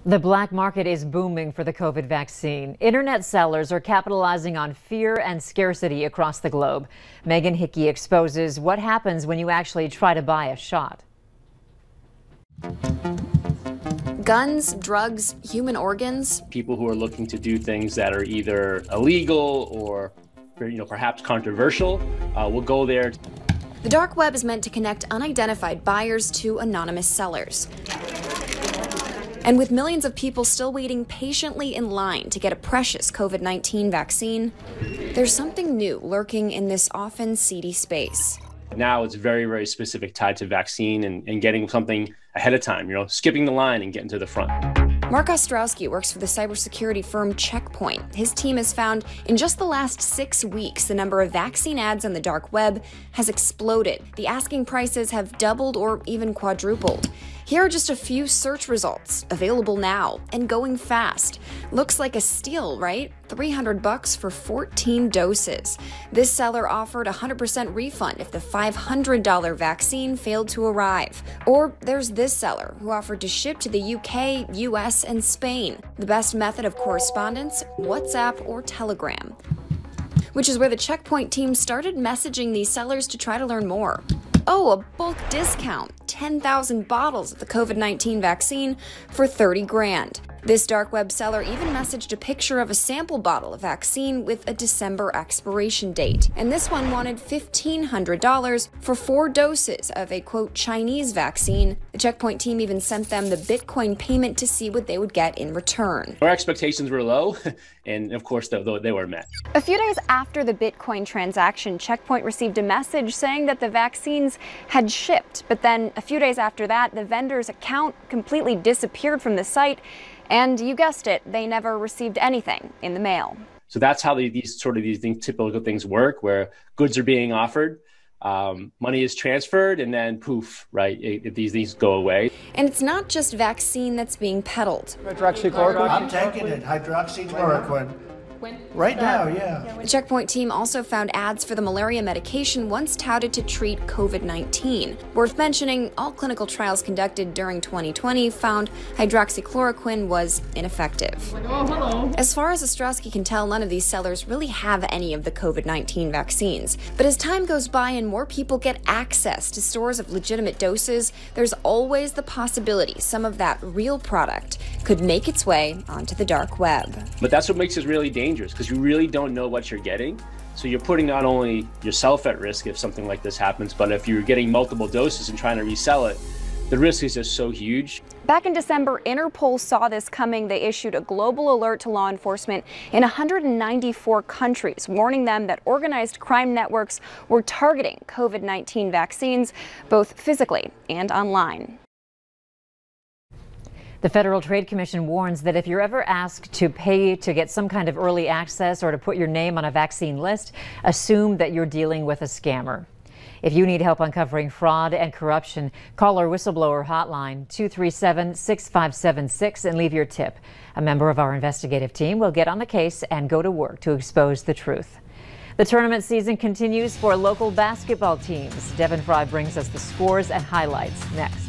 The black market is booming for the COVID vaccine. Internet sellers are capitalizing on fear and scarcity across the globe. Megan Hickey exposes what happens when you actually try to buy a shot. Guns, drugs, human organs. People who are looking to do things that are either illegal or perhaps controversial will go there. The dark web is meant to connect unidentified buyers to anonymous sellers. And with millions of people still waiting patiently in line to get a precious COVID-19 vaccine, there's something new lurking in this often seedy space. Now it's very, very specific, tied to vaccine and getting something ahead of time, skipping the line and getting to the front. Mark Ostrowski works for the cybersecurity firm Check Point. His team has found in just the last 6 weeks, the number of vaccine ads on the dark web has exploded. The asking prices have doubled or even quadrupled. Here are just a few search results, available now and going fast. Looks like a steal, right? $300 for 14 doses. This seller offered a 100% refund if the $500 vaccine failed to arrive. Or there's this seller who offered to ship to the UK, US, and Spain. The best method of correspondence, WhatsApp or Telegram, which is where the Check Point team started messaging these sellers to try to learn more. Oh, a bulk discount, 10,000 bottles of the COVID-19 vaccine for 30 grand. This dark web seller even messaged a picture of a sample bottle of vaccine with a December expiration date. And this one wanted $1,500 for 4 doses of a, quote, Chinese vaccine. The Check Point team even sent them the Bitcoin payment to see what they would get in return. Our expectations were low, and of course, they were met. A few days after the Bitcoin transaction, Check Point received a message saying that the vaccines had shipped. But then a few days after that, the vendor's account completely disappeared from the site. And you guessed it, they never received anything in the mail. So that's how these typical things work, where goods are being offered, money is transferred, and then poof, right? These things go away. And it's not just vaccine that's being peddled. Hydroxychloroquine? I'm taking it, hydroxychloroquine. Right now, yeah. The Check Point team also found ads for the malaria medication once touted to treat COVID-19. Worth mentioning, all clinical trials conducted during 2020 found hydroxychloroquine was ineffective. As far as Ostrowski can tell, none of these sellers really have any of the COVID-19 vaccines. But as time goes by and more people get access to stores of legitimate doses, there's always the possibility some of that real product could make its way onto the dark web. But that's what makes it really dangerous, because you really don't know what you're getting. So you're putting not only yourself at risk if something like this happens, but if you're getting multiple doses and trying to resell it, the risk is just so huge. Back in December, Interpol saw this coming. They issued a global alert to law enforcement in 194 countries, warning them that organized crime networks were targeting COVID-19 vaccines, both physically and online. The Federal Trade Commission warns that if you're ever asked to pay to get some kind of early access or to put your name on a vaccine list, assume that you're dealing with a scammer. If you need help uncovering fraud and corruption, call our whistleblower hotline 237-6576 and leave your tip. A member of our investigative team will get on the case and go to work to expose the truth. The tournament season continues for local basketball teams. Devin Fry brings us the scores and highlights next.